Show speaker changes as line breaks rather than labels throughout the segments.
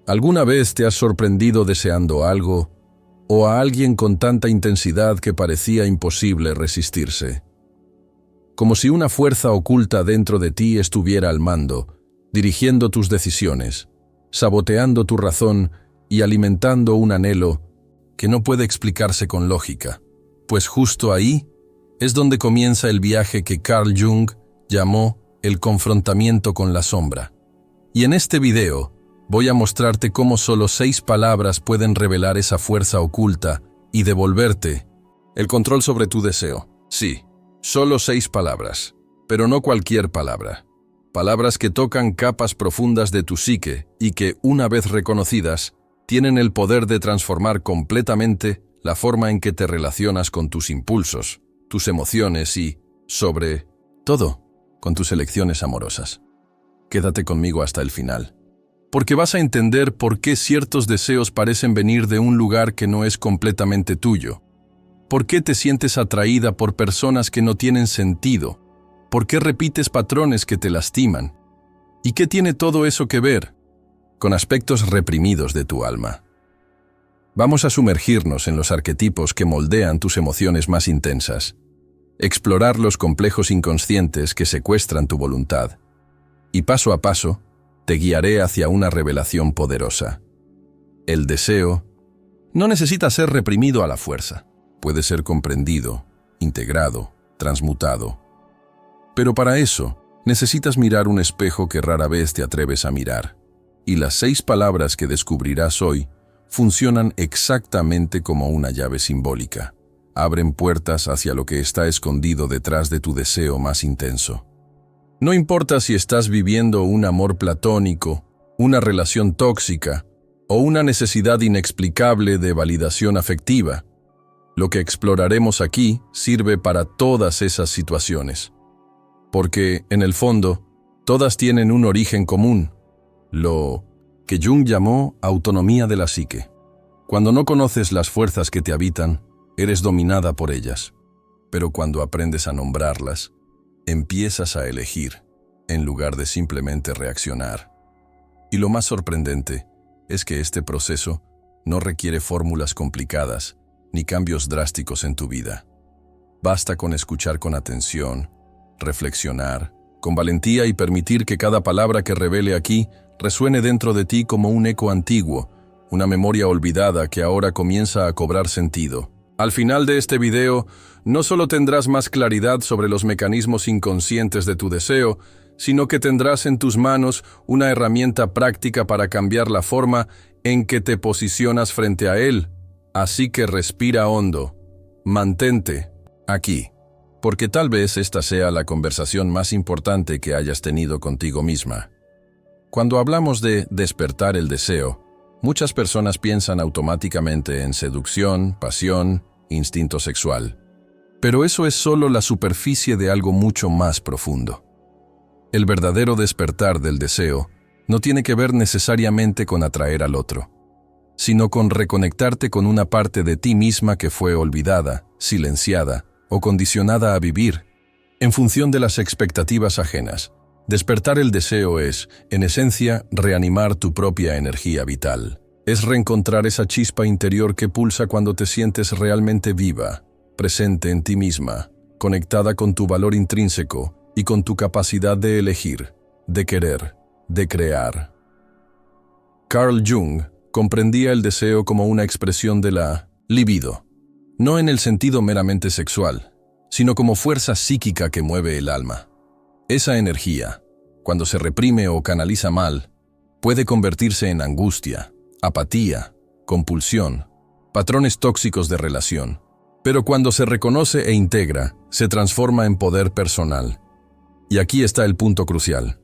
¿Alguna vez te has sorprendido deseando algo o a alguien con tanta intensidad que parecía imposible resistirse? Como si una fuerza oculta dentro de ti estuviera al mando, dirigiendo tus decisiones, saboteando tu razón y alimentando un anhelo que no puede explicarse con lógica. Pues justo ahí es donde comienza el viaje que Carl Jung llamó el confrontamiento con la sombra. Y en este video voy a mostrarte cómo solo 6 palabras pueden revelar esa fuerza oculta y devolverte el control sobre tu deseo. Sí, solo 6 palabras, pero no cualquier palabra. Palabras que tocan capas profundas de tu psique y que, una vez reconocidas, tienen el poder de transformar completamente la forma en que te relacionas con tus impulsos, tus emociones y, sobre todo, con tus elecciones amorosas. Quédate conmigo hasta el final, porque vas a entender por qué ciertos deseos parecen venir de un lugar que no es completamente tuyo. ¿Por qué te sientes atraída por personas que no tienen sentido? ¿Por qué repites patrones que te lastiman? ¿Y qué tiene todo eso que ver con aspectos reprimidos de tu alma? Vamos a sumergirnos en los arquetipos que moldean tus emociones más intensas, explorar los complejos inconscientes que secuestran tu voluntad, y paso a paso te guiaré hacia una revelación poderosa. El deseo no necesita ser reprimido a la fuerza. Puede ser comprendido, integrado, transmutado. Pero para eso, necesitas mirar un espejo que rara vez te atreves a mirar. Y las 6 palabras que descubrirás hoy funcionan exactamente como una llave simbólica. Abren puertas hacia lo que está escondido detrás de tu deseo más intenso. No importa si estás viviendo un amor platónico, una relación tóxica o una necesidad inexplicable de validación afectiva. Lo que exploraremos aquí sirve para todas esas situaciones. Porque, en el fondo, todas tienen un origen común, lo que Jung llamó autonomía de la psique. Cuando no conoces las fuerzas que te habitan, eres dominada por ellas. Pero cuando aprendes a nombrarlas, empiezas a elegir, en lugar de simplemente reaccionar. Y lo más sorprendente es que este proceso no requiere fórmulas complicadas ni cambios drásticos en tu vida. Basta con escuchar con atención, reflexionar, con valentía y permitir que cada palabra que revele aquí resuene dentro de ti como un eco antiguo, una memoria olvidada que ahora comienza a cobrar sentido. Al final de este video, no solo tendrás más claridad sobre los mecanismos inconscientes de tu deseo, sino que tendrás en tus manos una herramienta práctica para cambiar la forma en que te posicionas frente a él. Así que respira hondo, mantente aquí, porque tal vez esta sea la conversación más importante que hayas tenido contigo misma. Cuando hablamos de despertar el deseo, muchas personas piensan automáticamente en seducción, pasión, instinto sexual. Pero eso es solo la superficie de algo mucho más profundo. El verdadero despertar del deseo no tiene que ver necesariamente con atraer al otro, sino con reconectarte con una parte de ti misma que fue olvidada, silenciada o condicionada a vivir en función de las expectativas ajenas. Despertar el deseo es, en esencia, reanimar tu propia energía vital. Es reencontrar esa chispa interior que pulsa cuando te sientes realmente viva, presente en ti misma, conectada con tu valor intrínseco y con tu capacidad de elegir, de querer, de crear. Carl Jung comprendía el deseo como una expresión de la libido, no en el sentido meramente sexual, sino como fuerza psíquica que mueve el alma. Esa energía, cuando se reprime o canaliza mal, puede convertirse en angustia, apatía, compulsión, patrones tóxicos de relación. Pero cuando se reconoce e integra, se transforma en poder personal. Y aquí está el punto crucial.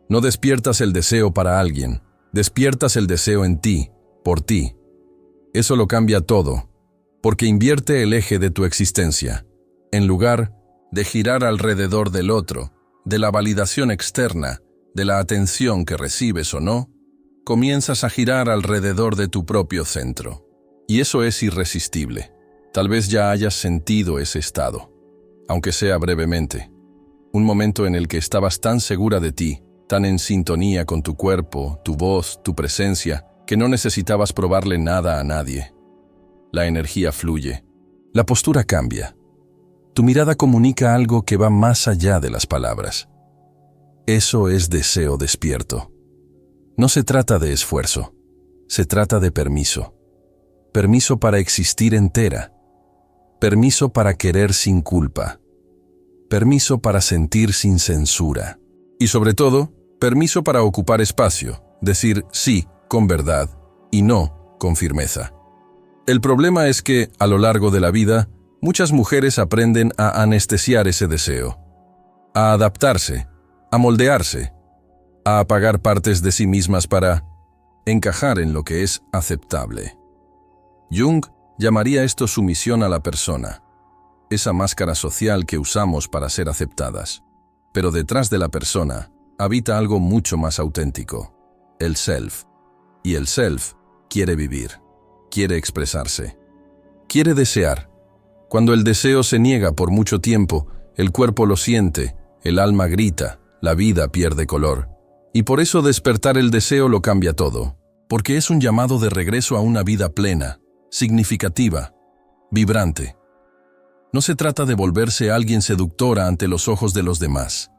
No despiertas el deseo para alguien, despiertas el deseo en ti, por ti. Eso lo cambia todo, porque invierte el eje de tu existencia. En lugar de girar alrededor del otro, de la validación externa, de la atención que recibes o no, comienzas a girar alrededor de tu propio centro. Y eso es irresistible. Tal vez ya hayas sentido ese estado, aunque sea brevemente. Un momento en el que estabas tan segura de ti, tan en sintonía con tu cuerpo, tu voz, tu presencia, que no necesitabas probarle nada a nadie. La energía fluye. La postura cambia. Tu mirada comunica algo que va más allá de las palabras. Eso es deseo despierto. No se trata de esfuerzo, se trata de permiso. Permiso para existir entera. Permiso para querer sin culpa. Permiso para sentir sin censura. Y sobre todo, permiso para ocupar espacio, decir sí con verdad y no con firmeza. El problema es que, a lo largo de la vida, muchas mujeres aprenden a anestesiar ese deseo, a adaptarse, a moldearse, a apagar partes de sí mismas para encajar en lo que es aceptable. Jung llamaría esto sumisión a la persona, esa máscara social que usamos para ser aceptadas. Pero detrás de la persona habita algo mucho más auténtico, el self. Y el self quiere vivir, quiere expresarse, quiere desear. Cuando el deseo se niega por mucho tiempo, el cuerpo lo siente, el alma grita, la vida pierde color. Y por eso despertar el deseo lo cambia todo, porque es un llamado de regreso a una vida plena, significativa, vibrante. No se trata de volverse alguien seductora ante los ojos de los demás.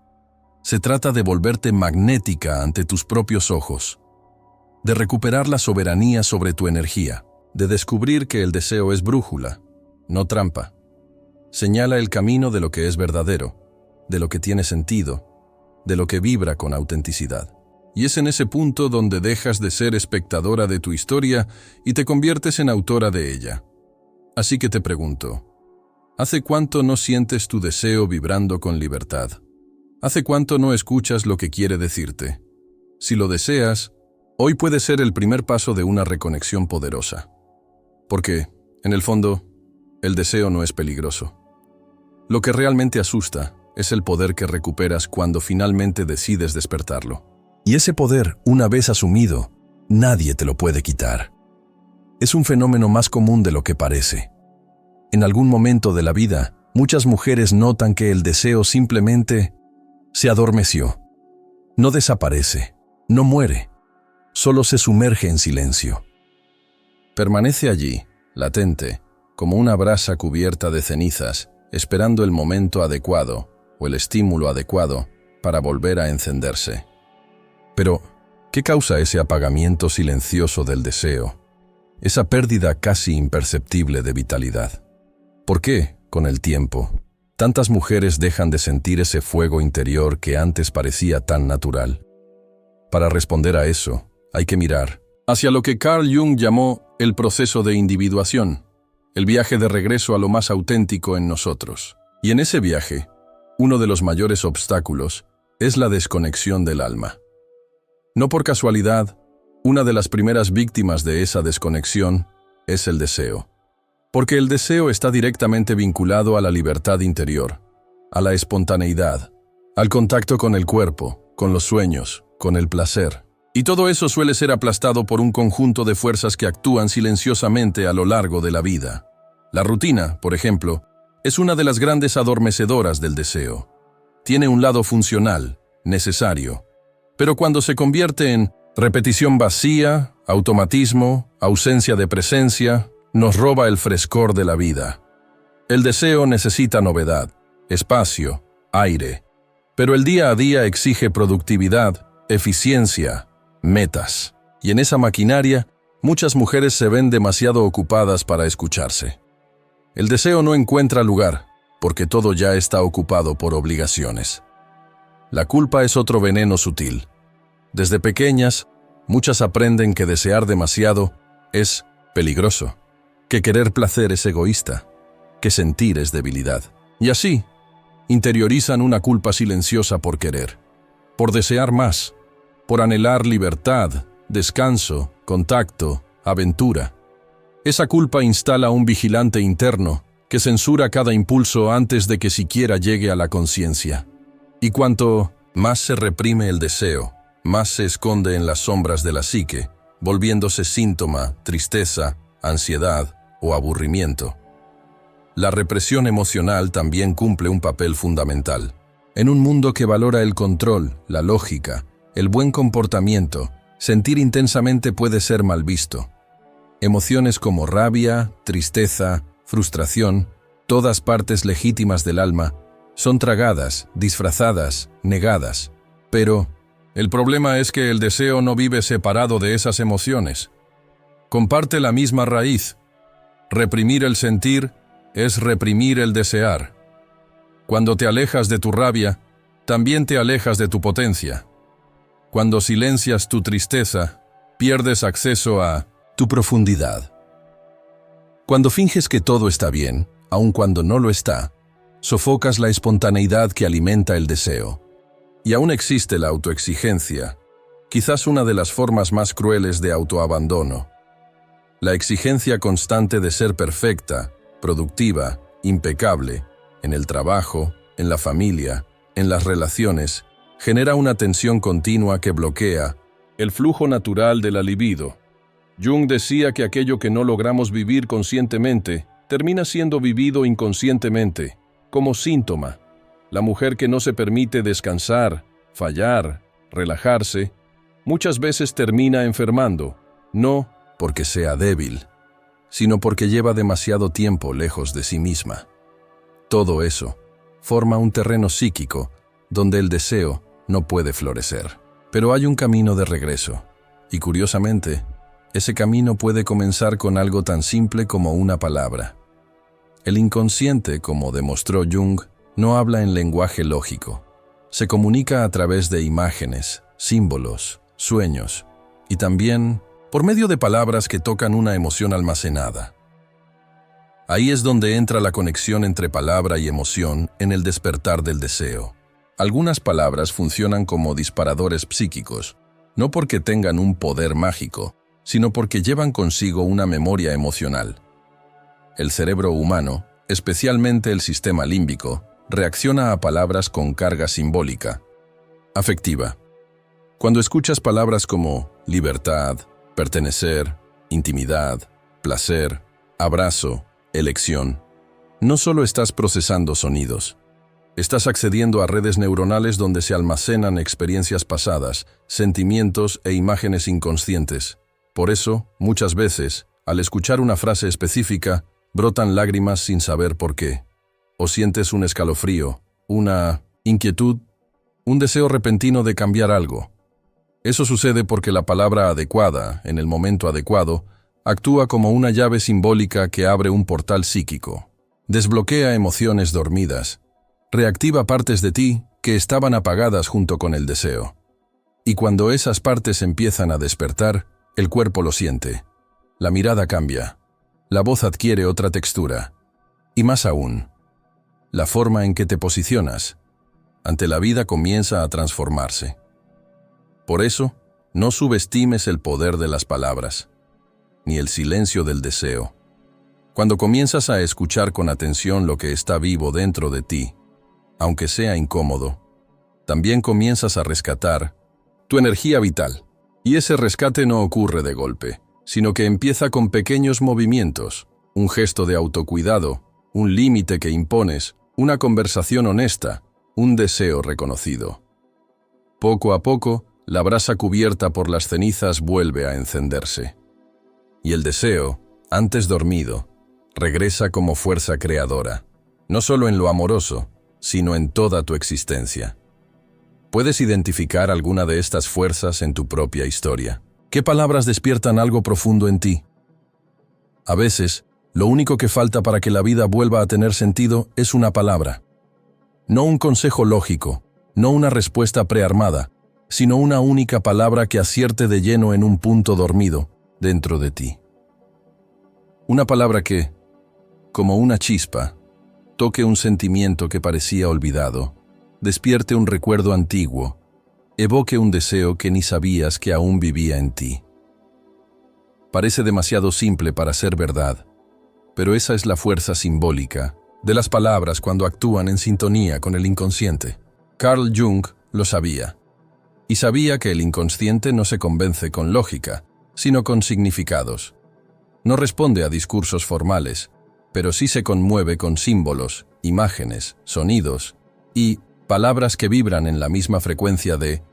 Se trata de volverte magnética ante tus propios ojos, de recuperar la soberanía sobre tu energía, de descubrir que el deseo es brújula, no trampa. Señala el camino de lo que es verdadero, de lo que tiene sentido, de lo que vibra con autenticidad. Y es en ese punto donde dejas de ser espectadora de tu historia y te conviertes en autora de ella. Así que te pregunto, ¿hace cuánto no sientes tu deseo vibrando con libertad? ¿Hace cuánto no escuchas lo que quiere decirte? Si lo deseas, hoy puede ser el primer paso de una reconexión poderosa. Porque, en el fondo, el deseo no es peligroso. Lo que realmente asusta es el poder que recuperas cuando finalmente decides despertarlo. Y ese poder, una vez asumido, nadie te lo puede quitar. Es un fenómeno más común de lo que parece. En algún momento de la vida, muchas mujeres notan que el deseo simplemente se adormeció. No desaparece, no muere, solo se sumerge en silencio. Permanece allí, latente, como una brasa cubierta de cenizas, esperando el momento adecuado o el estímulo adecuado para volver a encenderse. Pero, ¿qué causa ese apagamiento silencioso del deseo? Esa pérdida casi imperceptible de vitalidad. ¿Por qué, con el tiempo, tantas mujeres dejan de sentir ese fuego interior que antes parecía tan natural? Para responder a eso, hay que mirar hacia lo que Carl Jung llamó el proceso de individuación, el viaje de regreso a lo más auténtico en nosotros. Y en ese viaje, uno de los mayores obstáculos es la desconexión del alma. No por casualidad, una de las primeras víctimas de esa desconexión es el deseo. Porque el deseo está directamente vinculado a la libertad interior, a la espontaneidad, al contacto con el cuerpo, con los sueños, con el placer. Y todo eso suele ser aplastado por un conjunto de fuerzas que actúan silenciosamente a lo largo de la vida. La rutina, por ejemplo, es una de las grandes adormecedoras del deseo. Tiene un lado funcional, necesario, pero cuando se convierte en repetición vacía, automatismo, ausencia de presencia, nos roba el frescor de la vida. El deseo necesita novedad, espacio, aire, pero el día a día exige productividad, eficiencia, metas. Y en esa maquinaria, muchas mujeres se ven demasiado ocupadas para escucharse. El deseo no encuentra lugar, porque todo ya está ocupado por obligaciones. La culpa es otro veneno sutil. Desde pequeñas, muchas aprenden que desear demasiado es peligroso, que querer placer es egoísta, que sentir es debilidad. Y así, interiorizan una culpa silenciosa por querer, por desear más, por anhelar libertad, descanso, contacto, aventura. Esa culpa instala un vigilante interno que censura cada impulso antes de que siquiera llegue a la conciencia. Y cuanto más se reprime el deseo, más se esconde en las sombras de la psique, volviéndose síntoma, tristeza, ansiedad o aburrimiento. La represión emocional también cumple un papel fundamental. En un mundo que valora el control, la lógica, el buen comportamiento, Sentir intensamente puede ser mal visto. Emociones como rabia, tristeza, frustración, todas partes legítimas del alma, son tragadas, disfrazadas, negadas. Pero el problema es que el deseo no vive separado de esas emociones. Comparte la misma raíz. Reprimir el sentir es reprimir el desear. Cuando te alejas de tu rabia, también te alejas de tu potencia. Cuando silencias tu tristeza, pierdes acceso a tu profundidad. Cuando finges que todo está bien, aun cuando no lo está, sofocas la espontaneidad que alimenta el deseo. Y aún existe la autoexigencia, quizás una de las formas más crueles de autoabandono. La exigencia constante de ser perfecta, productiva, impecable, en el trabajo, en la familia, en las relaciones, genera una tensión continua que bloquea el flujo natural de la libido. Jung decía que aquello que no logramos vivir conscientemente termina siendo vivido inconscientemente, como síntoma. La mujer que no se permite descansar, fallar, relajarse, muchas veces termina enfermando, no porque sea débil, sino porque lleva demasiado tiempo lejos de sí misma. Todo eso forma un terreno psíquico donde el deseo no puede florecer. Pero hay un camino de regreso, y curiosamente, ese camino puede comenzar con algo tan simple como una palabra. El inconsciente, como demostró Jung, no habla en lenguaje lógico. Se comunica a través de imágenes, símbolos, sueños, y también por medio de palabras que tocan una emoción almacenada. Ahí es donde entra la conexión entre palabra y emoción en el despertar del deseo. Algunas palabras funcionan como disparadores psíquicos, no porque tengan un poder mágico, sino porque llevan consigo una memoria emocional. El cerebro humano, especialmente el sistema límbico, reacciona a palabras con carga simbólica, afectiva. Cuando escuchas palabras como libertad, pertenecer, intimidad, placer, abrazo, elección, no solo estás procesando sonidos, estás accediendo a redes neuronales donde se almacenan experiencias pasadas, sentimientos e imágenes inconscientes. Por eso, muchas veces, al escuchar una frase específica, brotan lágrimas sin saber por qué. O sientes un escalofrío, una inquietud, un deseo repentino de cambiar algo. Eso sucede porque la palabra adecuada, en el momento adecuado, actúa como una llave simbólica que abre un portal psíquico. Desbloquea emociones dormidas, reactiva partes de ti que estaban apagadas junto con el deseo. Y cuando esas partes empiezan a despertar, el cuerpo lo siente. La mirada cambia. La voz adquiere otra textura. Y más aún, la forma en que te posicionas ante la vida comienza a transformarse. Por eso, no subestimes el poder de las palabras, ni el silencio del deseo. Cuando comienzas a escuchar con atención lo que está vivo dentro de ti, aunque sea incómodo, también comienzas a rescatar tu energía vital. Y ese rescate no ocurre de golpe, sino que empieza con pequeños movimientos, un gesto de autocuidado, un límite que impones, una conversación honesta, un deseo reconocido. Poco a poco, la brasa cubierta por las cenizas vuelve a encenderse. Y el deseo, antes dormido, regresa como fuerza creadora, no solo en lo amoroso, sino en toda tu existencia. ¿Puedes identificar alguna de estas fuerzas en tu propia historia? ¿Qué palabras despiertan algo profundo en ti? A veces, lo único que falta para que la vida vuelva a tener sentido es una palabra. No un consejo lógico, no una respuesta prearmada, sino una única palabra que acierte de lleno en un punto dormido dentro de ti. Una palabra que, como una chispa, toque un sentimiento que parecía olvidado, despierte un recuerdo antiguo, evoque un deseo que ni sabías que aún vivía en ti. Parece demasiado simple para ser verdad, pero esa es la fuerza simbólica de las palabras cuando actúan en sintonía con el inconsciente. Carl Jung lo sabía. Y sabía que el inconsciente no se convence con lógica, sino con significados. No responde a discursos formales, pero sí se conmueve con símbolos, imágenes, sonidos y palabras que vibran en la misma frecuencia de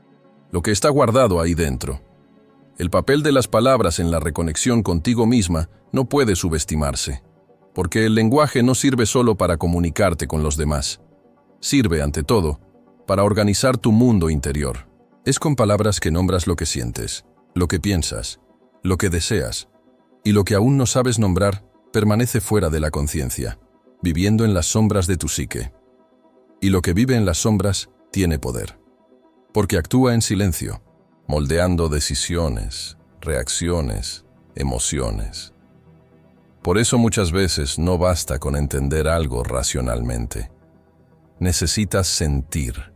lo que está guardado ahí dentro. El papel de las palabras en la reconexión contigo misma no puede subestimarse, porque el lenguaje no sirve solo para comunicarte con los demás. Sirve, ante todo, para organizar tu mundo interior. Es con palabras que nombras lo que sientes, lo que piensas, lo que deseas, y lo que aún no sabes nombrar permanece fuera de la conciencia, viviendo en las sombras de tu psique. Y lo que vive en las sombras tiene poder, porque actúa en silencio, moldeando decisiones, reacciones, emociones. Por eso muchas veces no basta con entender algo racionalmente. Necesitas sentir.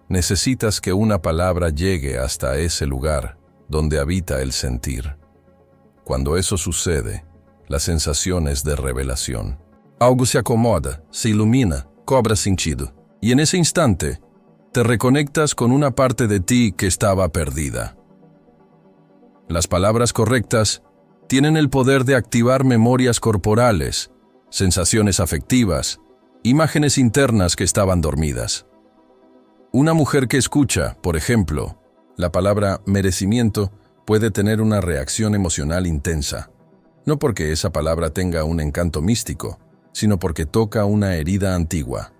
Necesitas que una palabra llegue hasta ese lugar donde habita el sentir. Cuando eso sucede, la sensación es de revelación. Algo se acomoda, se ilumina, cobra sentido. Y en ese instante, te reconectas con una parte de ti que estaba perdida. Las palabras correctas tienen el poder de activar memorias corporales, sensaciones afectivas, imágenes internas que estaban dormidas. Una mujer que escucha, por ejemplo, la palabra merecimiento puede tener una reacción emocional intensa, no porque esa palabra tenga un encanto místico, sino porque toca una herida antigua.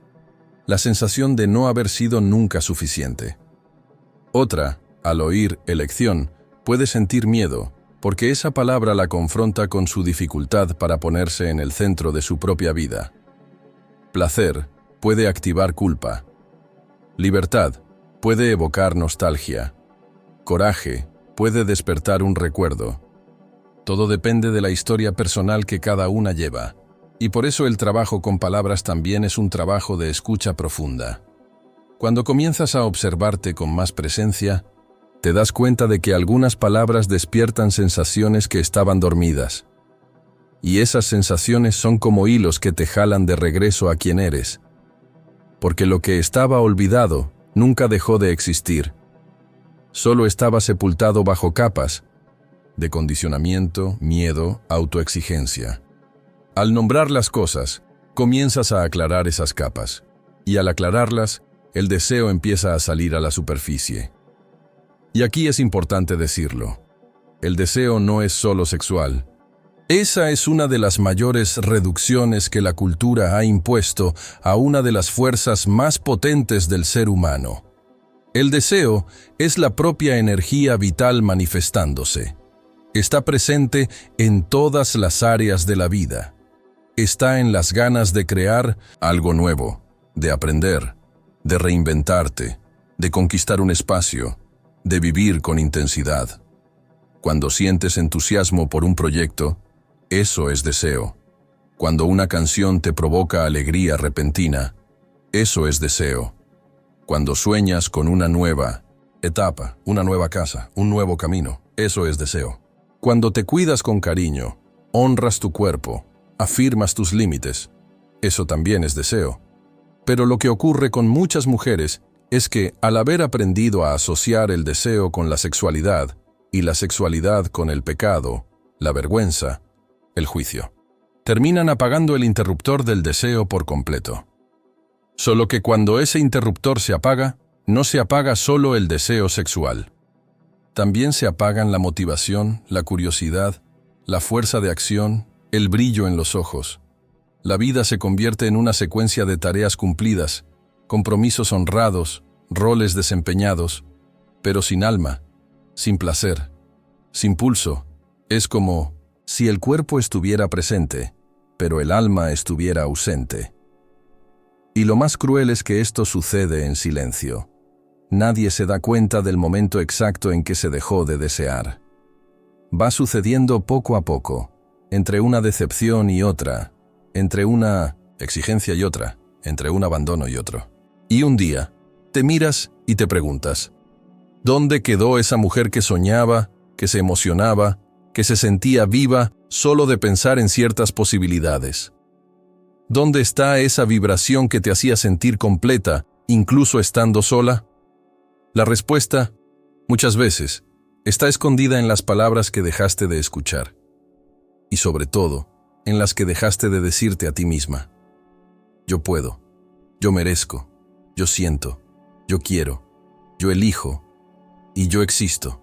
La sensación de no haber sido nunca suficiente. Otra, al oír elección, puede sentir miedo, porque esa palabra la confronta con su dificultad para ponerse en el centro de su propia vida. Placer puede activar culpa. Libertad puede evocar nostalgia. Coraje puede despertar un recuerdo. Todo depende de la historia personal que cada una lleva. Y por eso el trabajo con palabras también es un trabajo de escucha profunda. Cuando comienzas a observarte con más presencia, te das cuenta de que algunas palabras despiertan sensaciones que estaban dormidas. Y esas sensaciones son como hilos que te jalan de regreso a quien eres. Porque lo que estaba olvidado nunca dejó de existir. Solo estaba sepultado bajo capas de condicionamiento, miedo, autoexigencia. Al nombrar las cosas, comienzas a aclarar esas capas, y al aclararlas, el deseo empieza a salir a la superficie. Y aquí es importante decirlo, el deseo no es solo sexual. Esa es una de las mayores reducciones que la cultura ha impuesto a una de las fuerzas más potentes del ser humano. El deseo es la propia energía vital manifestándose. Está presente en todas las áreas de la vida. Está en las ganas de crear algo nuevo, de aprender, de reinventarte, de conquistar un espacio, de vivir con intensidad. Cuando sientes entusiasmo por un proyecto, eso es deseo. Cuando una canción te provoca alegría repentina, eso es deseo. Cuando sueñas con una nueva etapa, una nueva casa, un nuevo camino, eso es deseo. Cuando te cuidas con cariño, honras tu cuerpo, afirmas tus límites, eso también es deseo. Pero lo que ocurre con muchas mujeres es que, al haber aprendido a asociar el deseo con la sexualidad, y la sexualidad con el pecado, la vergüenza, el juicio, terminan apagando el interruptor del deseo por completo. Solo que cuando ese interruptor se apaga, no se apaga solo el deseo sexual. También se apagan la motivación, la curiosidad, la fuerza de acción, el brillo en los ojos. La vida se convierte en una secuencia de tareas cumplidas, compromisos honrados, roles desempeñados, pero sin alma, sin placer, sin pulso. Es como si el cuerpo estuviera presente, pero el alma estuviera ausente. Y lo más cruel es que esto sucede en silencio. Nadie se da cuenta del momento exacto en que se dejó de desear. Va sucediendo poco a poco, entre una decepción y otra, entre una exigencia y otra, entre un abandono y otro. Y un día, te miras y te preguntas, ¿dónde quedó esa mujer que soñaba, que se emocionaba, que se sentía viva solo de pensar en ciertas posibilidades? ¿Dónde está esa vibración que te hacía sentir completa, incluso estando sola? La respuesta, muchas veces, está escondida en las palabras que dejaste de escuchar. Y sobre todo, en las que dejaste de decirte a ti misma. Yo puedo, yo merezco, yo siento, yo quiero, yo elijo y yo existo.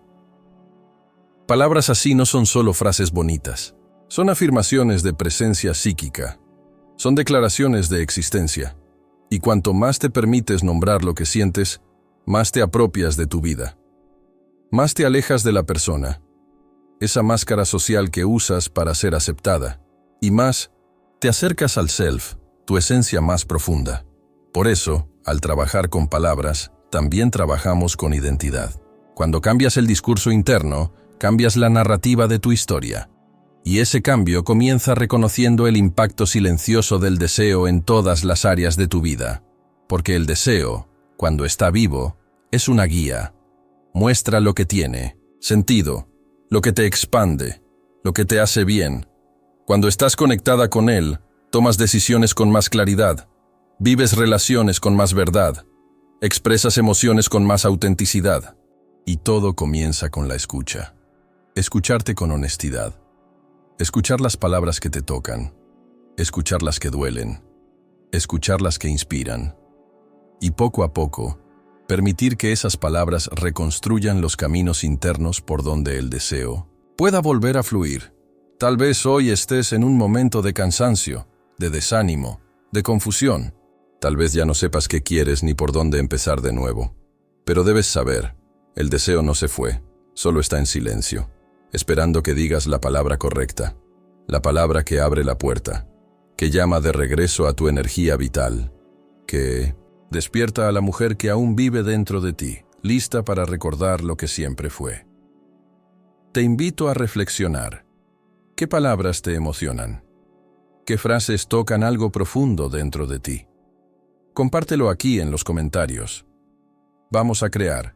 Palabras así no son solo frases bonitas. Son afirmaciones de presencia psíquica. Son declaraciones de existencia. Y cuanto más te permites nombrar lo que sientes, más te apropias de tu vida. Más te alejas de la persona, esa máscara social que usas para ser aceptada, y más te acercas al self, tu esencia más profunda. Por eso, al trabajar con palabras, también trabajamos con identidad. Cuando cambias el discurso interno, cambias la narrativa de tu historia. Y ese cambio comienza reconociendo el impacto silencioso del deseo en todas las áreas de tu vida. Porque el deseo, cuando está vivo, es una guía. Muestra lo que tiene sentido, lo que te expande, lo que te hace bien. Cuando estás conectada con él, tomas decisiones con más claridad, vives relaciones con más verdad, expresas emociones con más autenticidad. Y todo comienza con la escucha. Escucharte con honestidad. Escuchar las palabras que te tocan, escuchar las que duelen, escuchar las que inspiran. Y poco a poco, permitir que esas palabras reconstruyan los caminos internos por donde el deseo pueda volver a fluir. Tal vez hoy estés en un momento de cansancio, de desánimo, de confusión. Tal vez ya no sepas qué quieres ni por dónde empezar de nuevo. Pero debes saber, el deseo no se fue, solo está en silencio, esperando que digas la palabra correcta, la palabra que abre la puerta, que llama de regreso a tu energía vital, que despierta a la mujer que aún vive dentro de ti, lista para recordar lo que siempre fue. Te invito a reflexionar. ¿Qué palabras te emocionan? ¿Qué frases tocan algo profundo dentro de ti? Compártelo aquí en los comentarios. Vamos a crear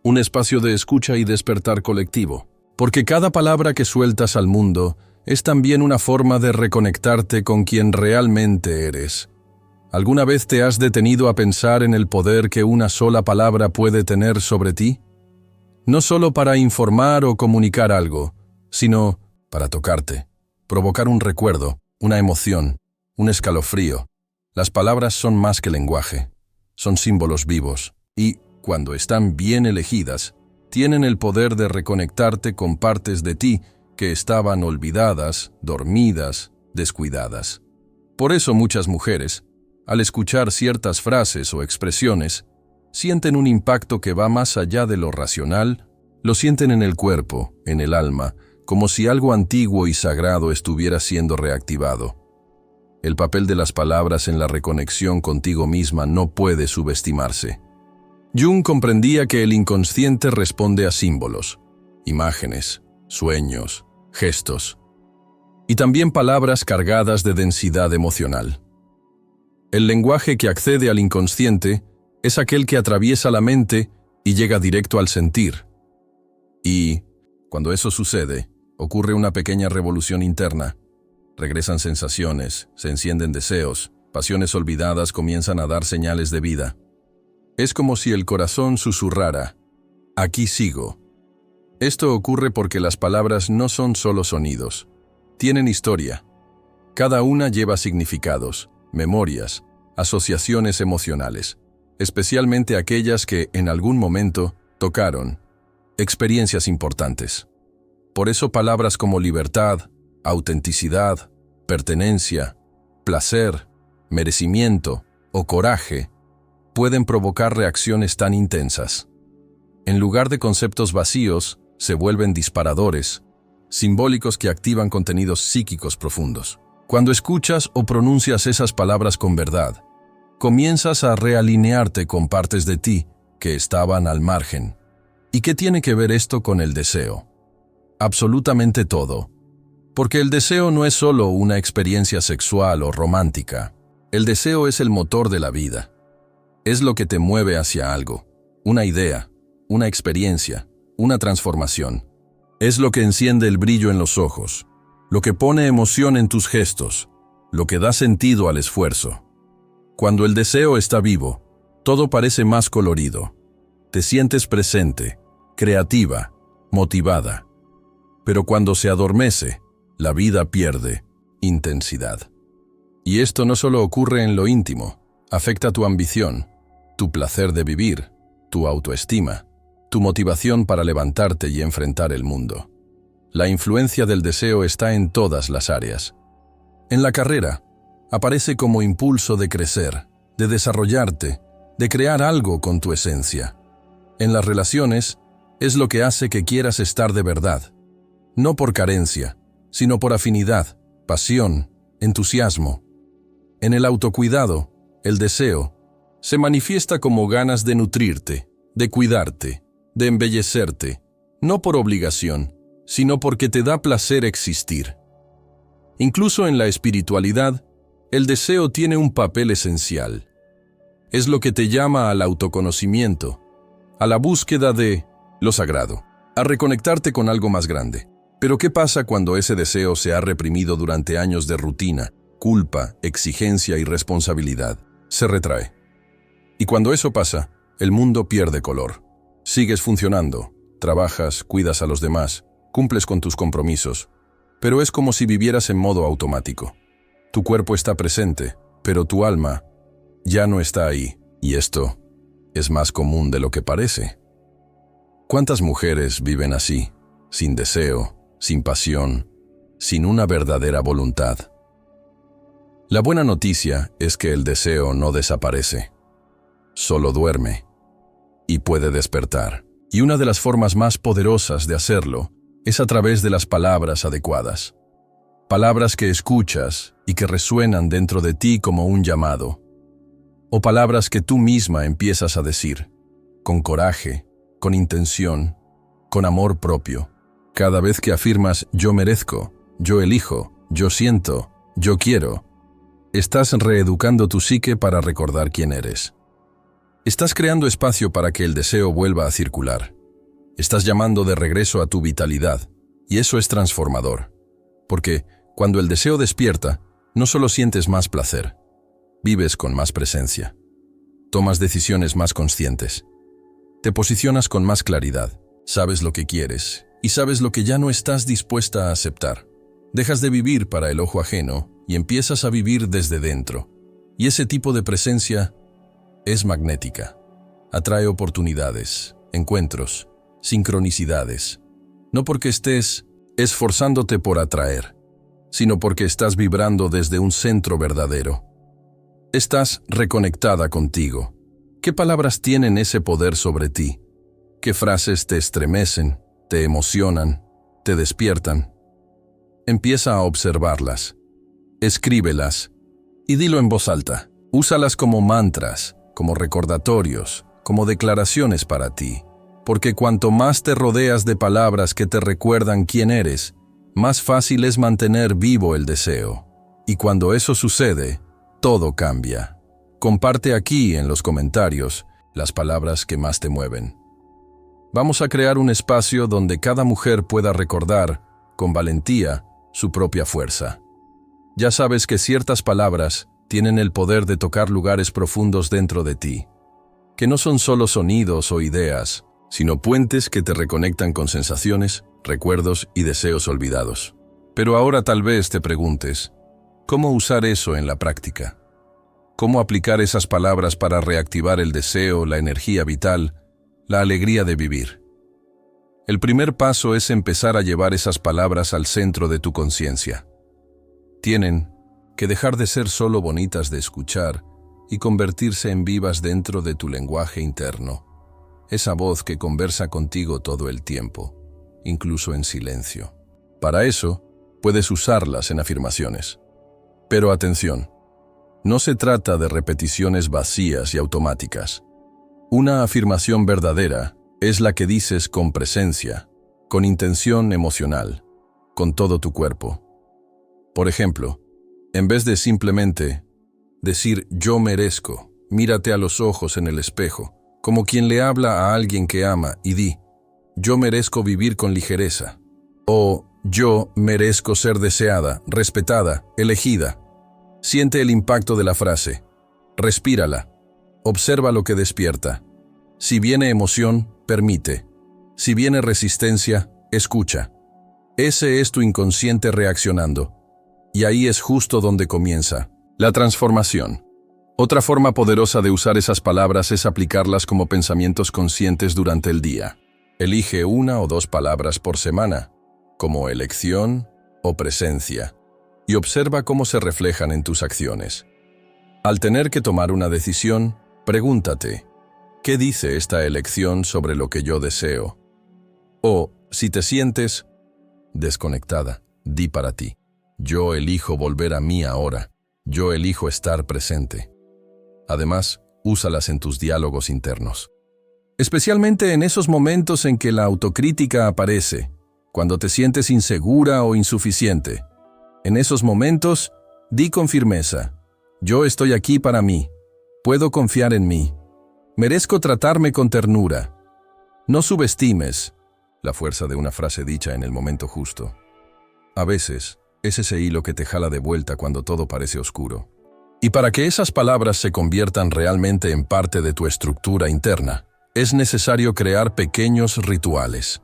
un espacio de escucha y despertar colectivo, porque cada palabra que sueltas al mundo es también una forma de reconectarte con quien realmente eres. ¿Alguna vez te has detenido a pensar en el poder que una sola palabra puede tener sobre ti? No solo para informar o comunicar algo, sino para tocarte, provocar un recuerdo, una emoción, un escalofrío. Las palabras son más que lenguaje, son símbolos vivos, y, cuando están bien elegidas, tienen el poder de reconectarte con partes de ti que estaban olvidadas, dormidas, descuidadas. Por eso muchas mujeres, al escuchar ciertas frases o expresiones, sienten un impacto que va más allá de lo racional, lo sienten en el cuerpo, en el alma, como si algo antiguo y sagrado estuviera siendo reactivado. El papel de las palabras en la reconexión contigo misma no puede subestimarse. Jung comprendía que el inconsciente responde a símbolos, imágenes, sueños, gestos, y también palabras cargadas de densidad emocional. El lenguaje que accede al inconsciente es aquel que atraviesa la mente y llega directo al sentir. Y, cuando eso sucede, ocurre una pequeña revolución interna. Regresan sensaciones, se encienden deseos, pasiones olvidadas comienzan a dar señales de vida. Es como si el corazón susurrara, «Aquí sigo». Esto ocurre porque las palabras no son solo sonidos, tienen historia. Cada una lleva significados, memorias, asociaciones emocionales, especialmente aquellas que, en algún momento, tocaron, experiencias importantes. Por eso palabras como libertad, autenticidad, pertenencia, placer, merecimiento o coraje pueden provocar reacciones tan intensas. En lugar de conceptos vacíos, se vuelven disparadores, simbólicos que activan contenidos psíquicos profundos. Cuando escuchas o pronuncias esas palabras con verdad, comienzas a realinearte con partes de ti que estaban al margen. ¿Y qué tiene que ver esto con el deseo? Absolutamente todo. Porque el deseo no es solo una experiencia sexual o romántica. El deseo es el motor de la vida. Es lo que te mueve hacia algo, una idea, una experiencia, una transformación. Es lo que enciende el brillo en los ojos, lo que pone emoción en tus gestos, lo que da sentido al esfuerzo. Cuando el deseo está vivo, todo parece más colorido. Te sientes presente, creativa, motivada. Pero cuando se adormece, la vida pierde intensidad. Y esto no solo ocurre en lo íntimo, afecta tu ambición, tu placer de vivir, tu autoestima, tu motivación para levantarte y enfrentar el mundo. La influencia del deseo está en todas las áreas. En la carrera, aparece como impulso de crecer, de desarrollarte, de crear algo con tu esencia. En las relaciones, es lo que hace que quieras estar de verdad. No por carencia, sino por afinidad, pasión, entusiasmo. En el autocuidado, el deseo, se manifiesta como ganas de nutrirte, de cuidarte, de embellecerte, no por obligación, sino porque te da placer existir. Incluso en la espiritualidad, el deseo tiene un papel esencial. Es lo que te llama al autoconocimiento, a la búsqueda de lo sagrado, a reconectarte con algo más grande. Pero ¿qué pasa cuando ese deseo se ha reprimido durante años de rutina, culpa, exigencia y responsabilidad? Se retrae. Y cuando eso pasa, el mundo pierde color. Sigues funcionando, trabajas, cuidas a los demás, cumples con tus compromisos, pero es como si vivieras en modo automático. Tu cuerpo está presente, pero tu alma ya no está ahí, y esto es más común de lo que parece. ¿Cuántas mujeres viven así, sin deseo, sin pasión, sin una verdadera voluntad? La buena noticia es que el deseo no desaparece, solo duerme y puede despertar. Y una de las formas más poderosas de hacerlo es a través de las palabras adecuadas. Palabras que escuchas y que resuenan dentro de ti como un llamado. O palabras que tú misma empiezas a decir, con coraje, con intención, con amor propio. Cada vez que afirmas yo merezco, yo elijo, yo siento, yo quiero, estás reeducando tu psique para recordar quién eres. Estás creando espacio para que el deseo vuelva a circular. Estás llamando de regreso a tu vitalidad, y eso es transformador. Porque cuando el deseo despierta, no solo sientes más placer, vives con más presencia, tomas decisiones más conscientes, te posicionas con más claridad, sabes lo que quieres y sabes lo que ya no estás dispuesta a aceptar. Dejas de vivir para el ojo ajeno y empiezas a vivir desde dentro. Y ese tipo de presencia es magnética. Atrae oportunidades, encuentros, sincronicidades. No porque estés esforzándote por atraer, sino porque estás vibrando desde un centro verdadero. Estás reconectada contigo. ¿Qué palabras tienen ese poder sobre ti? ¿Qué frases te estremecen, te emocionan, te despiertan? Empieza a observarlas. Escríbelas y dilo en voz alta. Úsalas como mantras, como recordatorios, como declaraciones para ti. Porque cuanto más te rodeas de palabras que te recuerdan quién eres, más fácil es mantener vivo el deseo. Y cuando eso sucede, todo cambia. Comparte aquí en los comentarios las palabras que más te mueven. Vamos a crear un espacio donde cada mujer pueda recordar, con valentía, su propia fuerza. Ya sabes que ciertas palabras tienen el poder de tocar lugares profundos dentro de ti, que no son solo sonidos o ideas, sino puentes que te reconectan con sensaciones, recuerdos y deseos olvidados. Pero ahora tal vez te preguntes, ¿cómo usar eso en la práctica? ¿Cómo aplicar esas palabras para reactivar el deseo, la energía vital, la alegría de vivir? El primer paso es empezar a llevar esas palabras al centro de tu conciencia. Tienen que dejar de ser solo bonitas de escuchar y convertirse en vivas dentro de tu lenguaje interno. Esa voz que conversa contigo todo el tiempo, incluso en silencio. Para eso, puedes usarlas en afirmaciones. Pero atención, no se trata de repeticiones vacías y automáticas. Una afirmación verdadera es la que dices con presencia, con intención emocional, con todo tu cuerpo. Por ejemplo, en vez de simplemente decir yo merezco, mírate a los ojos en el espejo, como quien le habla a alguien que ama y di, yo merezco vivir con ligereza. O yo merezco ser deseada, respetada, elegida. Siente el impacto de la frase. Respírala. Observa lo que despierta. Si viene emoción, permite. Si viene resistencia, escucha. Ese es tu inconsciente reaccionando. Y ahí es justo donde comienza la transformación. Otra forma poderosa de usar esas palabras es aplicarlas como pensamientos conscientes durante el día. Elige 1 o 2 palabras por semana, como elección o presencia, y observa cómo se reflejan en tus acciones. Al tener que tomar una decisión, pregúntate, ¿qué dice esta elección sobre lo que yo deseo? O, si te sientes desconectada, di para ti, yo elijo volver a mí ahora, yo elijo estar presente. Además, úsalas en tus diálogos internos. Especialmente en esos momentos en que la autocrítica aparece, cuando te sientes insegura o insuficiente. En esos momentos, di con firmeza, yo estoy aquí para mí, puedo confiar en mí, merezco tratarme con ternura. No subestimes la fuerza de una frase dicha en el momento justo. A veces, es ese hilo que te jala de vuelta cuando todo parece oscuro. Y para que esas palabras se conviertan realmente en parte de tu estructura interna, es necesario crear pequeños rituales.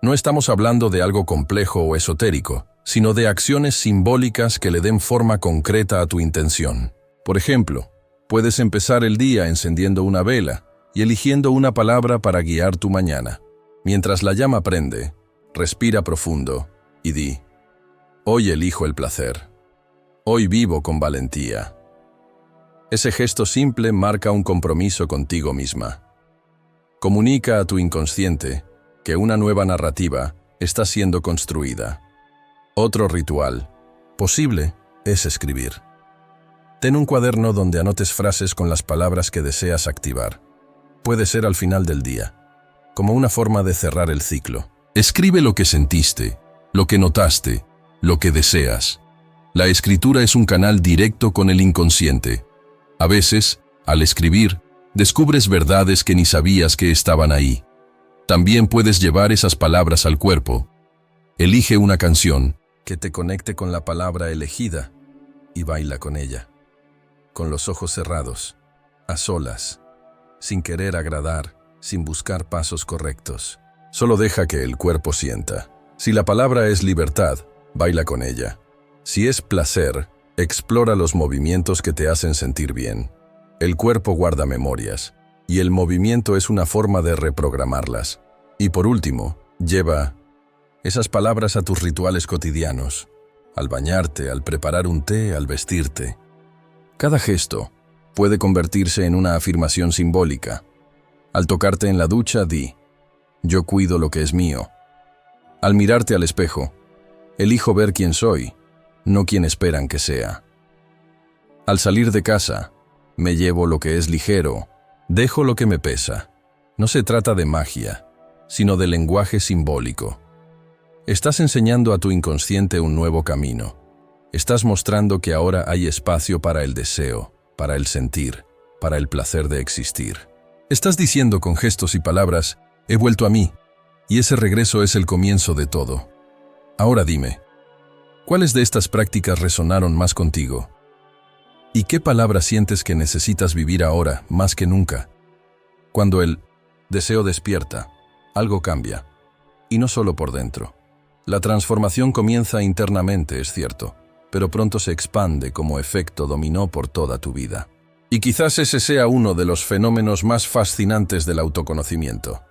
No estamos hablando de algo complejo o esotérico, sino de acciones simbólicas que le den forma concreta a tu intención. Por ejemplo, puedes empezar el día encendiendo una vela y eligiendo una palabra para guiar tu mañana. Mientras la llama prende, respira profundo y di, hoy elijo el placer. Hoy vivo con valentía. Ese gesto simple marca un compromiso contigo misma. Comunica a tu inconsciente que una nueva narrativa está siendo construida. Otro ritual posible es escribir. Ten un cuaderno donde anotes frases con las palabras que deseas activar. Puede ser al final del día, como una forma de cerrar el ciclo. Escribe lo que sentiste, lo que notaste, lo que deseas. La escritura es un canal directo con el inconsciente. A veces, al escribir, descubres verdades que ni sabías que estaban ahí. También puedes llevar esas palabras al cuerpo. Elige una canción que te conecte con la palabra elegida y baila con ella. Con los ojos cerrados, a solas, sin querer agradar, sin buscar pasos correctos. Solo deja que el cuerpo sienta. Si la palabra es libertad, baila con ella. Si es placer, explora los movimientos que te hacen sentir bien. El cuerpo guarda memorias, y el movimiento es una forma de reprogramarlas. Y por último, lleva esas palabras a tus rituales cotidianos, al bañarte, al preparar un té, al vestirte. Cada gesto puede convertirse en una afirmación simbólica. Al tocarte en la ducha, di, yo cuido lo que es mío. Al mirarte al espejo, elijo ver quién soy, no quien esperan que sea. Al salir de casa, me llevo lo que es ligero, dejo lo que me pesa. No se trata de magia, sino de lenguaje simbólico. Estás enseñando a tu inconsciente un nuevo camino. Estás mostrando que ahora hay espacio para el deseo, para el sentir, para el placer de existir. Estás diciendo con gestos y palabras, he vuelto a mí, y ese regreso es el comienzo de todo. Ahora dime, ¿cuáles de estas prácticas resonaron más contigo? ¿Y qué palabra sientes que necesitas vivir ahora más que nunca? Cuando el deseo despierta, algo cambia, y no solo por dentro. La transformación comienza internamente, es cierto, pero pronto se expande como efecto dominó por toda tu vida. Y quizás ese sea uno de los fenómenos más fascinantes del autoconocimiento.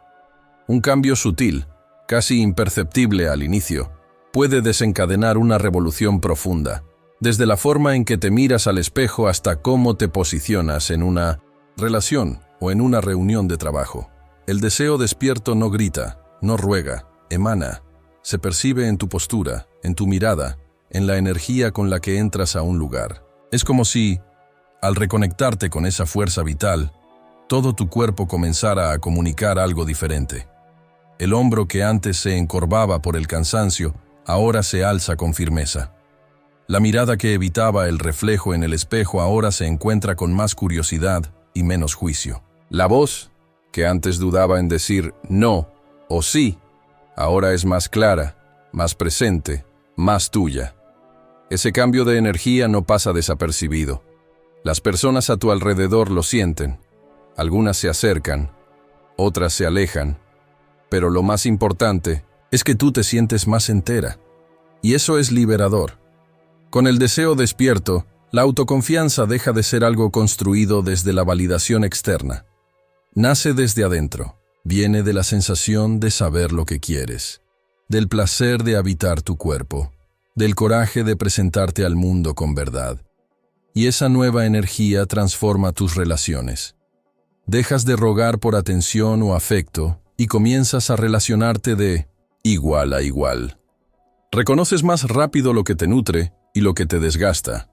Un cambio sutil, casi imperceptible al inicio, puede desencadenar una revolución profunda, desde la forma en que te miras al espejo hasta cómo te posicionas en una relación o en una reunión de trabajo. El deseo despierto no grita, no ruega, emana. Se percibe en tu postura, en tu mirada, en la energía con la que entras a un lugar. Es como si, al reconectarte con esa fuerza vital, todo tu cuerpo comenzara a comunicar algo diferente. El hombro que antes se encorvaba por el cansancio, ahora se alza con firmeza. La mirada que evitaba el reflejo en el espejo ahora se encuentra con más curiosidad y menos juicio. La voz, que antes dudaba en decir no o sí, ahora es más clara, más presente, más tuya. Ese cambio de energía no pasa desapercibido. Las personas a tu alrededor lo sienten. Algunas se acercan, otras se alejan. Pero lo más importante es que tú te sientes más entera. Y eso es liberador. Con el deseo despierto, la autoconfianza deja de ser algo construido desde la validación externa. Nace desde adentro. Viene de la sensación de saber lo que quieres, del placer de habitar tu cuerpo, del coraje de presentarte al mundo con verdad. Y esa nueva energía transforma tus relaciones. Dejas de rogar por atención o afecto y comienzas a relacionarte de igual a igual. Reconoces más rápido lo que te nutre y lo que te desgasta.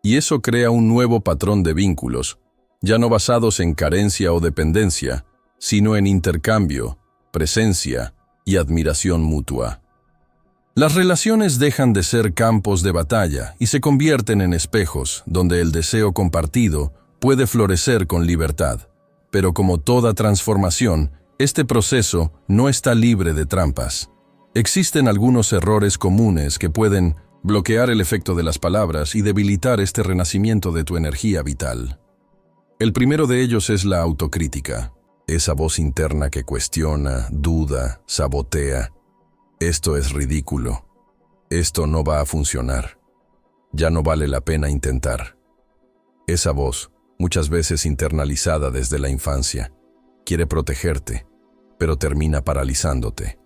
Y eso crea un nuevo patrón de vínculos, ya no basados en carencia o dependencia, sino en intercambio, presencia y admiración mutua. Las relaciones dejan de ser campos de batalla y se convierten en espejos donde el deseo compartido puede florecer con libertad. Pero como toda transformación, este proceso no está libre de trampas. Existen algunos errores comunes que pueden bloquear el efecto de las palabras y debilitar este renacimiento de tu energía vital. El primero de ellos es la autocrítica. Esa voz interna que cuestiona, duda, sabotea. Esto es ridículo. Esto no va a funcionar. Ya no vale la pena intentar. Esa voz, muchas veces internalizada desde la infancia, quiere protegerte, pero termina paralizándote.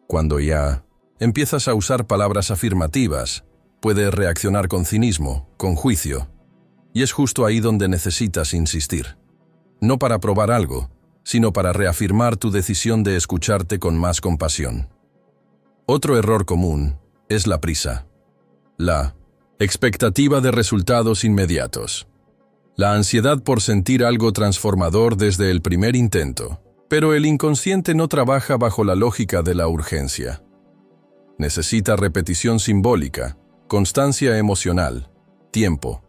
Cuando ya empiezas a usar palabras afirmativas, puede reaccionar con cinismo, con juicio, y es justo ahí donde necesitas insistir. No para probar algo, sino para reafirmar tu decisión de escucharte con más compasión. Otro error común es la prisa. La expectativa de resultados inmediatos. La ansiedad por sentir algo transformador desde el primer intento. Pero el inconsciente no trabaja bajo la lógica de la urgencia. Necesita repetición simbólica, constancia emocional, tiempo.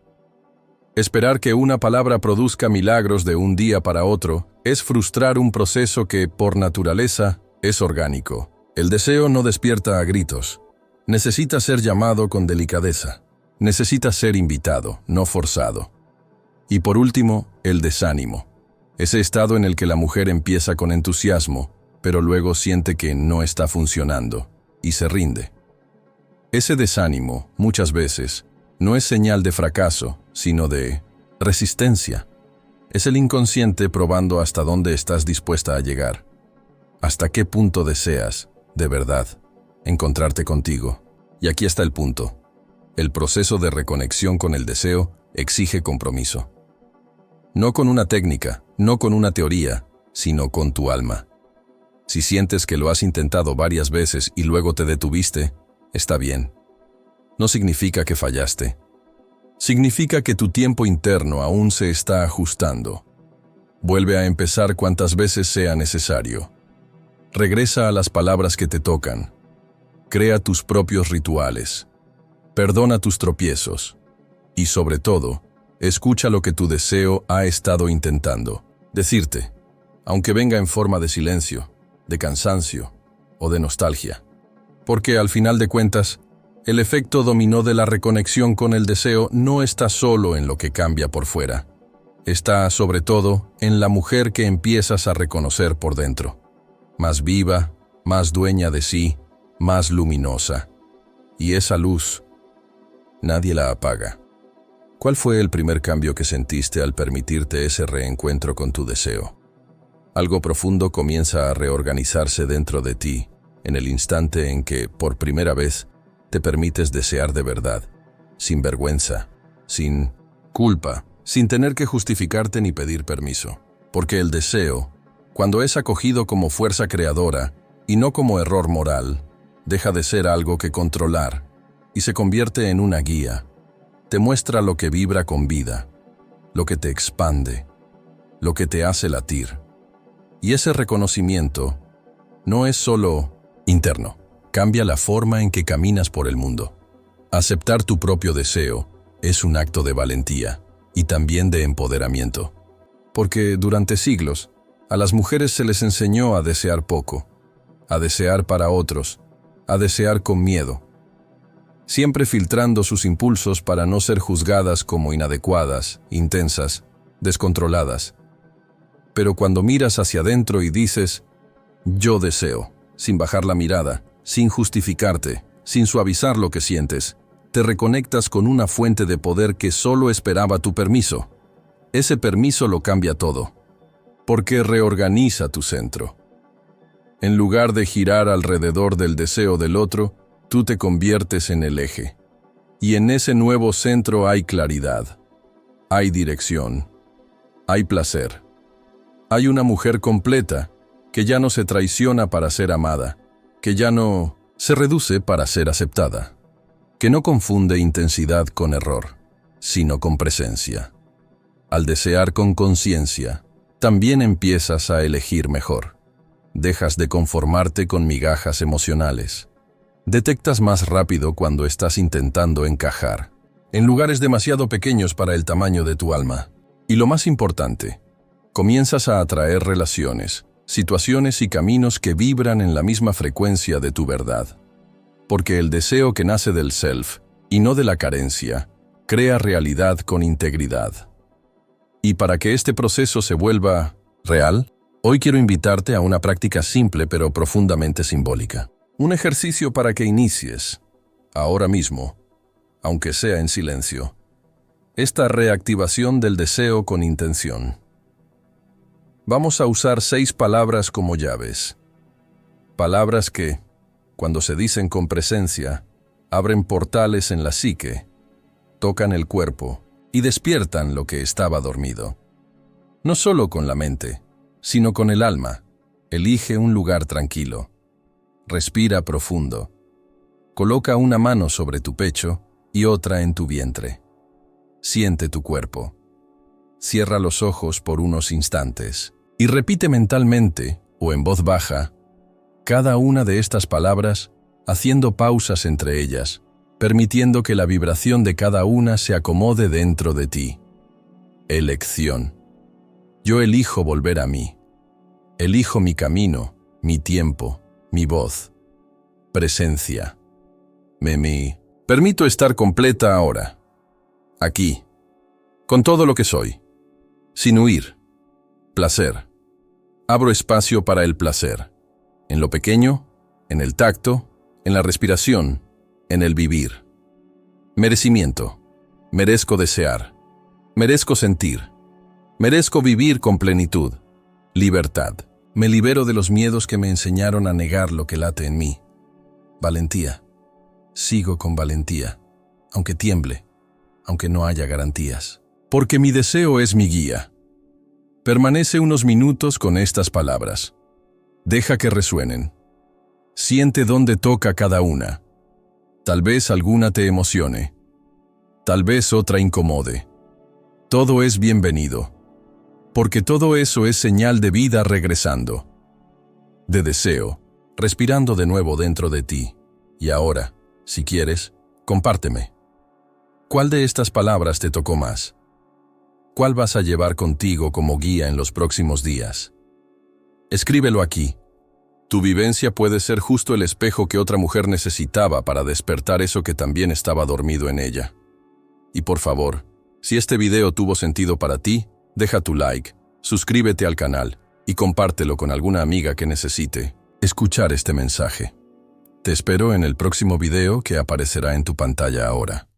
Esperar que una palabra produzca milagros de un día para otro es frustrar un proceso que, por naturaleza, es orgánico. El deseo no despierta a gritos. Necesita ser llamado con delicadeza. Necesita ser invitado, no forzado. Y por último, el desánimo. Ese estado en el que la mujer empieza con entusiasmo, pero luego siente que no está funcionando y se rinde. Ese desánimo, muchas veces, no es señal de fracaso, sino de resistencia. Es el inconsciente probando hasta dónde estás dispuesta a llegar. Hasta qué punto deseas, de verdad, encontrarte contigo. Y aquí está el punto. El proceso de reconexión con el deseo exige compromiso. No con una técnica, no con una teoría, sino con tu alma. Si sientes que lo has intentado varias veces y luego te detuviste, está bien. No significa que fallaste. Significa que tu tiempo interno aún se está ajustando. Vuelve a empezar cuantas veces sea necesario. Regresa a las palabras que te tocan. Crea tus propios rituales. Perdona tus tropiezos. Y sobre todo, escucha lo que tu deseo ha estado intentando decirte, aunque venga en forma de silencio, de cansancio o de nostalgia. Porque al final de cuentas, el efecto dominó de la reconexión con el deseo no está solo en lo que cambia por fuera. Está, sobre todo, en la mujer que empiezas a reconocer por dentro. Más viva, más dueña de sí, más luminosa. Y esa luz, nadie la apaga. ¿Cuál fue el primer cambio que sentiste al permitirte ese reencuentro con tu deseo? Algo profundo comienza a reorganizarse dentro de ti, en el instante en que, por primera vez, te permites desear de verdad, sin vergüenza, sin culpa, sin tener que justificarte ni pedir permiso. Porque el deseo, cuando es acogido como fuerza creadora y no como error moral, deja de ser algo que controlar y se convierte en una guía. Te muestra lo que vibra con vida, lo que te expande, lo que te hace latir. Y ese reconocimiento no es solo interno, cambia la forma en que caminas por el mundo. Aceptar tu propio deseo es un acto de valentía y también de empoderamiento. Porque durante siglos, a las mujeres se les enseñó a desear poco, a desear para otros, a desear con miedo, siempre filtrando sus impulsos para no ser juzgadas como inadecuadas, intensas, descontroladas. Pero cuando miras hacia adentro y dices, yo deseo, sin bajar la mirada, sin justificarte, sin suavizar lo que sientes, te reconectas con una fuente de poder que solo esperaba tu permiso. Ese permiso lo cambia todo, porque reorganiza tu centro. En lugar de girar alrededor del deseo del otro, tú te conviertes en el eje. Y en ese nuevo centro hay claridad, hay dirección, hay placer. Hay una mujer completa que ya no se traiciona para ser amada, que ya no se reduce para ser aceptada, que no confunde intensidad con error, sino con presencia. Al desear con conciencia, también empiezas a elegir mejor. Dejas de conformarte con migajas emocionales. Detectas más rápido cuando estás intentando encajar, en lugares demasiado pequeños para el tamaño de tu alma. Y lo más importante, comienzas a atraer relaciones, situaciones y caminos que vibran en la misma frecuencia de tu verdad. Porque el deseo que nace del self, y no de la carencia, crea realidad con integridad. Y para que este proceso se vuelva real, hoy quiero invitarte a una práctica simple pero profundamente simbólica. Un ejercicio para que inicies, ahora mismo, aunque sea en silencio, esta reactivación del deseo con intención. Vamos a usar 6 palabras como llaves. Palabras que, cuando se dicen con presencia, abren portales en la psique, tocan el cuerpo y despiertan lo que estaba dormido. No solo con la mente, sino con el alma. Elige un lugar tranquilo. Respira profundo. Coloca una mano sobre tu pecho y otra en tu vientre. Siente tu cuerpo. Cierra los ojos por unos instantes y repite mentalmente o en voz baja cada una de estas palabras, haciendo pausas entre ellas, permitiendo que la vibración de cada una se acomode dentro de ti. Elección. Yo elijo volver a mí. Elijo mi camino, mi tiempo, mi voz. Presencia. Me permito estar completa ahora. Aquí, con todo lo que soy, sin huir. Placer. Abro espacio para el placer, en lo pequeño, en el tacto, en la respiración, en el vivir. Merecimiento. Merezco desear. Merezco sentir. Merezco vivir con plenitud. Libertad. Me libero de los miedos que me enseñaron a negar lo que late en mí. Valentía. Sigo con valentía, aunque tiemble, aunque no haya garantías. Porque mi deseo es mi guía. Permanece unos minutos con estas palabras. Deja que resuenen. Siente dónde toca cada una. Tal vez alguna te emocione. Tal vez otra incomode. Todo es bienvenido. Porque todo eso es señal de vida regresando. De deseo, respirando de nuevo dentro de ti. Y ahora, si quieres, compárteme. ¿Cuál de estas palabras te tocó más? ¿Cuál vas a llevar contigo como guía en los próximos días? Escríbelo aquí. Tu vivencia puede ser justo el espejo que otra mujer necesitaba para despertar eso que también estaba dormido en ella. Y por favor, si este video tuvo sentido para ti, deja tu like, suscríbete al canal y compártelo con alguna amiga que necesite escuchar este mensaje. Te espero en el próximo video que aparecerá en tu pantalla ahora.